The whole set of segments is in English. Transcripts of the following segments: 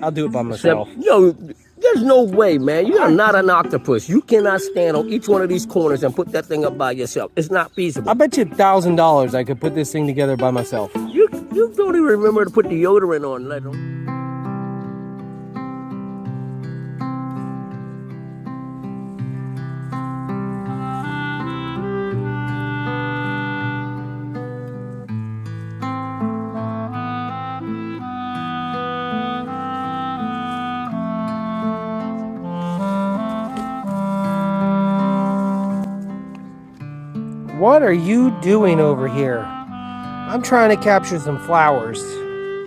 I'll do it by myself. Yo, there's no way, man. You are not an octopus. You cannot stand on each one of these corners and put that thing up by yourself. It's not feasible. I bet you $1,000 I could put this thing together by myself. You don't even remember to put deodorant on, let them. What are you doing over here? I'm trying to capture some flowers.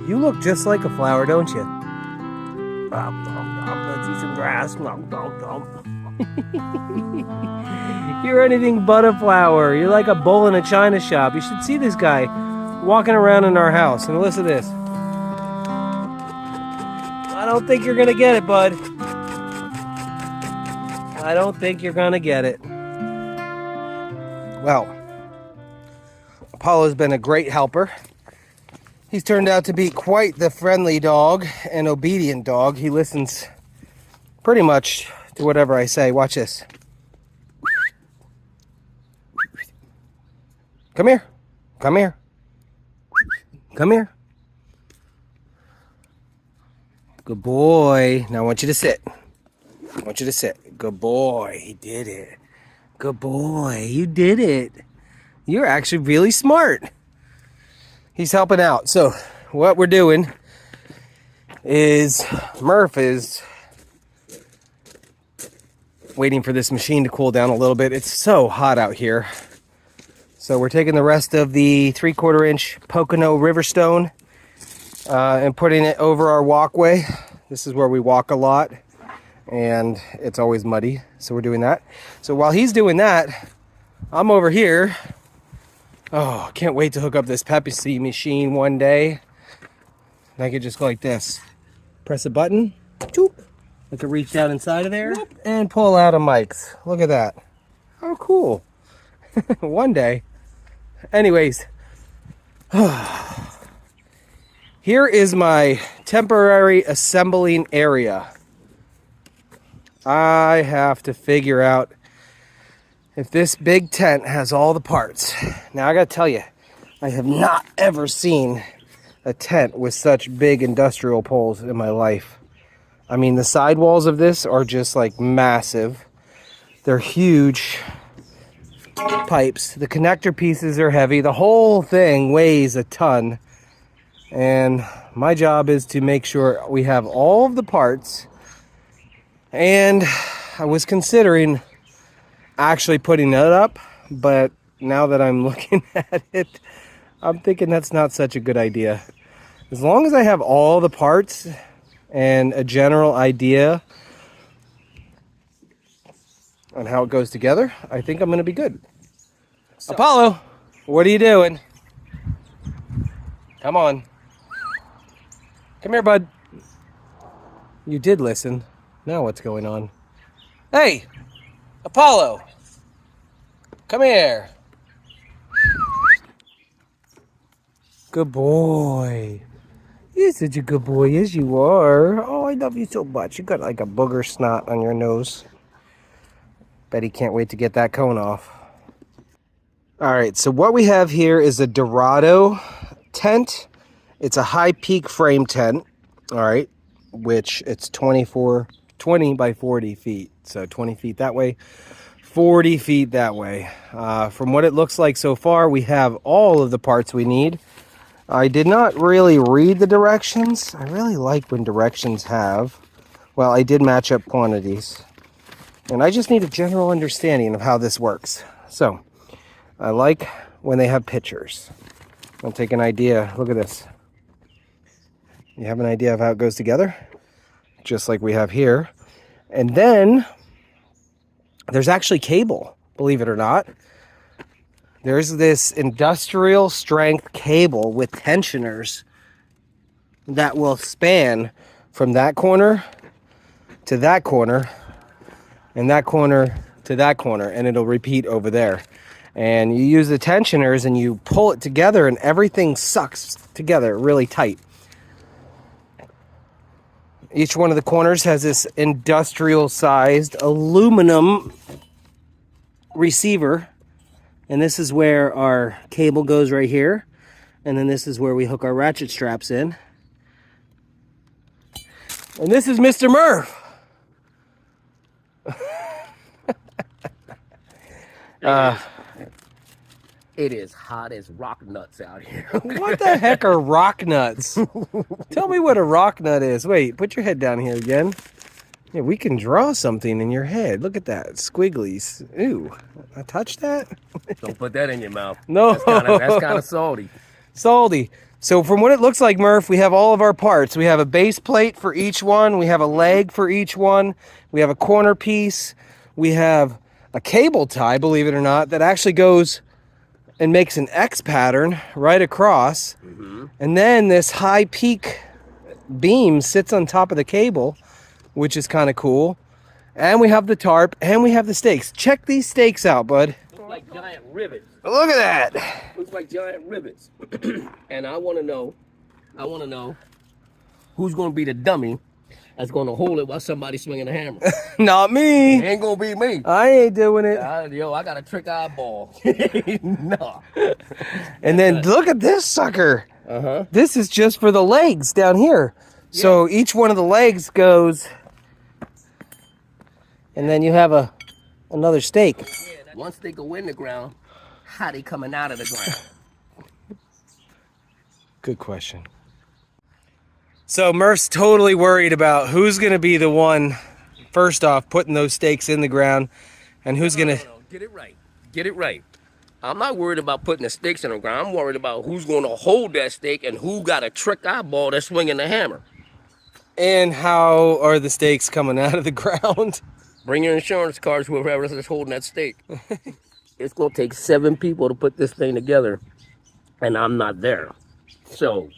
You look just like a flower, don't you? Let's eat some grass. You're anything but a flower. You're like a bull in a china shop. You should see this guy walking around in our house. And listen to this. I don't think you're gonna get it, bud. I don't think you're gonna get it. Well, Apollo's been a great helper. He's turned out to be quite the friendly dog and obedient dog. He listens pretty much to whatever I say. Watch this. Come here. Come here. Come here. Good boy. Now I want you to sit. I want you to sit. Good boy. He did it. Good boy. You did it. You're actually really smart. He's helping out. So what we're doing is Murph is waiting for this machine to cool down a little bit. It's so hot out here. So we're taking the rest of the 3/4 inch Pocono Riverstone and putting it over our walkway. This is where we walk a lot and it's always muddy. So we're doing that. So while he's doing that, I'm over here. Oh, I can't wait to hook up this Pepsi machine one day. And I could just go like this. Press a button. Choop. I could reach down inside of there and pull out a mics. Look at that. How cool. One day. Anyways. Here is my temporary assembling area. I have to figure out if this big tent has all the parts. Now I gotta tell you, I have not ever seen a tent with such big industrial poles in my life. I mean, the sidewalls of this are just like massive. They're huge pipes. The connector pieces are heavy. The whole thing weighs a ton. And my job is to make sure we have all of the parts. And I was considering actually putting it up, but now that I'm looking at it, I'm thinking that's not such a good idea. As long as I have all the parts and a general idea on how it goes together, I think I'm going to be good. So, Apollo, what are you doing? Come on. Come here, bud. You did listen. Now what's going on? Hey, Apollo. Come here. Good boy. You're such a good boy. Yes, you are. Oh, I love you so much. You got like a booger snot on your nose. Betty can't wait to get that cone off. All right, so what we have here is a Dorado tent. It's a high peak frame tent. All right, which it's 20 by 40 feet. So 20 feet that way, 40 feet that way. From what it looks like so far, we have all of the parts we need. I did not really read the directions. I really like when directions have, well, I did match up quantities. And I just need a general understanding of how this works. So, I like when they have pictures. I'll take an idea. Look at this. You have an idea of how it goes together? Just like we have here. And then, there's actually cable, believe it or not. There's this industrial strength cable with tensioners that will span from that corner to that corner and that corner to that corner, and it'll repeat over there. And you use the tensioners and you pull it together and everything sucks together really tight. Each one of the corners has this industrial-sized aluminum receiver. And this is where our cable goes right here. And then this is where we hook our ratchet straps in. And this is Mr. Murph. It is hot as rock nuts out here. What the heck are rock nuts? Tell me what a rock nut is. Wait, put your head down here again. Yeah, we can draw something in your head. Look at that. Squigglies. Ooh, I touched that? Don't put that in your mouth. No. That's kind of salty. Salty. So from what it looks like, Murph, we have all of our parts. We have a base plate for each one. We have a leg for each one. We have a corner piece. We have a cable tie, believe it or not, that actually goes and makes an X pattern right across. Mm-hmm. And then this high peak beam sits on top of the cable, which is kind of cool. And we have the tarp and we have the stakes. Check these stakes out, bud. Look like giant rivets. Look at that. Looks like giant rivets. And I want to know who's going to be the dummy that's going to hold it while somebody's swinging a hammer. Not me. It ain't going to be me. I ain't doing it. I got a trick eyeball. No. And then look at this sucker. Uh-huh. This is just for the legs down here. Yeah. So each one of the legs goes, and then you have another stake. Yeah, once they go in the ground, how they coming out of the ground? Good question. So Murph's totally worried about who's going to be the one, first off, putting those stakes in the ground, and who's going to... No. Get it right. Get it right. I'm not worried about putting the stakes in the ground. I'm worried about who's going to hold that stake and who got a trick eyeball that's swinging the hammer. And how are the stakes coming out of the ground? Bring your insurance cards, whoever is holding that stake. It's going to take 7 people to put this thing together, and I'm not there. So...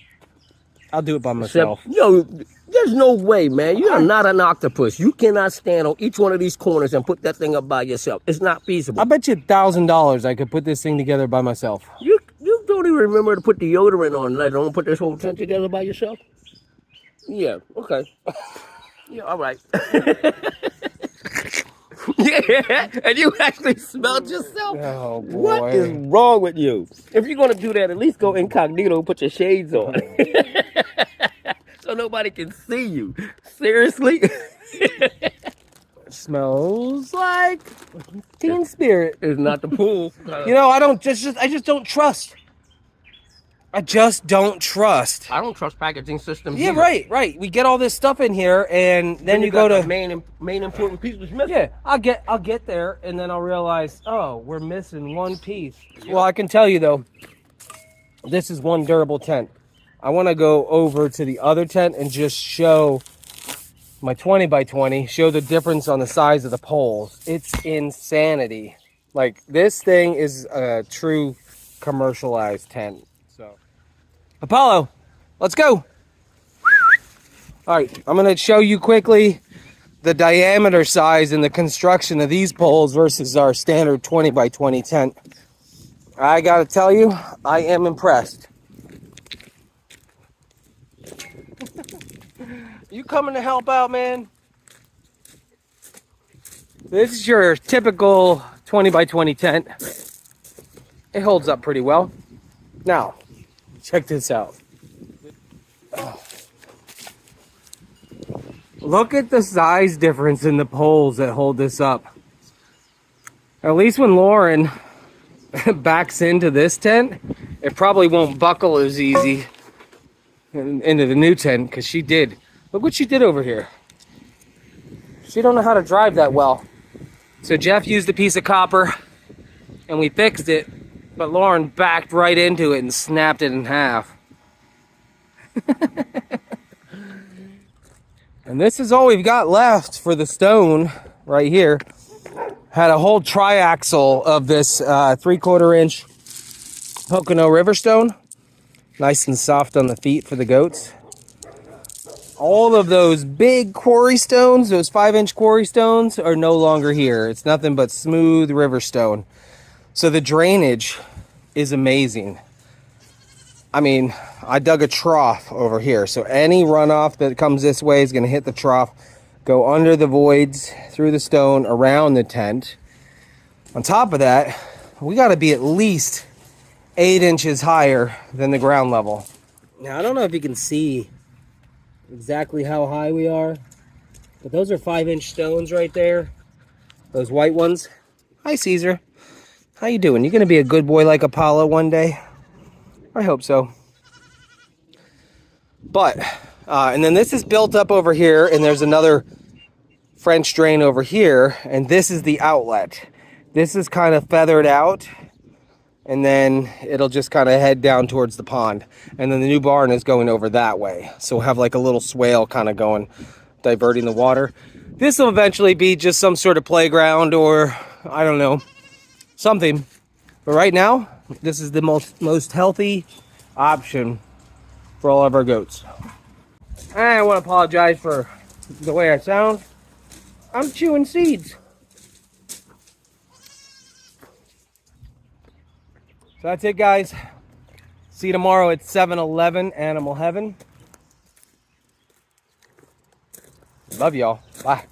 I'll do it by myself. There's no way, man. You are not an octopus. You cannot stand on each one of these corners and put that thing up by yourself. It's not feasible. I bet you $1,000 I could put this thing together by myself. You don't even remember to put deodorant on, let alone put this whole tent together by yourself? Yeah, okay. Yeah, all right. Yeah, and you actually smelled yourself. Oh, boy. What is wrong with you? If you're going to do that, at least go incognito and put your shades on. So nobody can see you. Seriously? It smells like Teen Spirit. It's not the pool. You know, I just don't trust. I just don't trust. I don't trust packaging systems. Yeah, either. right. We get all this stuff in here, and then you go to the main important piece was missing. Yeah, I'll get there, and then I'll realize, oh, we're missing one piece. Well, I can tell you though, this is one durable tent. I want to go over to the other tent and just show my 20 by 20, show the difference on the size of the poles. It's insanity. Like, this thing is a true commercialized tent. So, Apollo, let's go. All right, I'm going to show you quickly the diameter size and the construction of these poles versus our standard 20 by 20 tent. I got to tell you, I am impressed. You coming to help out, man? This is your typical 20 by 20 tent. It holds up pretty well. Now, check this out. Look at the size difference in the poles that hold this up. At least when Lauren backs into this tent, it probably won't buckle as easy into the new tent, because she did. Look what she did over here. She don't know how to drive that well. So Jeff used a piece of copper and we fixed it, but Lauren backed right into it and snapped it in half. And this is all we've got left for the stone right here. Had a whole triaxle of this 3/4 inch Pocono River stone. Nice and soft on the feet for the goats. All of those big quarry stones, those 5-inch quarry stones, are no longer here. It's nothing but smooth river stone. So the drainage is amazing. I mean, I dug a trough over here. So any runoff that comes this way is going to hit the trough, go under the voids, through the stone, around the tent. On top of that, we got to be at least 8 inches higher than the ground level. Now, I don't know if you can see exactly how high we are, but those are 5-inch stones right there. Those white ones. Hi, Caesar. How you doing? You going to be a good boy like Apollo one day? I hope so. But, and then this is built up over here, and there's another French drain over here, and this is the outlet. This is kind of feathered out, and then it'll just kind of head down towards the pond. And then the new barn is going over that way. So we'll have like a little swale kind of going, diverting the water. This will eventually be just some sort of playground or, I don't know, something. But right now, this is the most healthy option for all of our goats. I want to apologize for the way I sound. I'm chewing seeds. So that's it, guys. See you tomorrow at 7-Eleven Animal Heaven. Love y'all. Bye.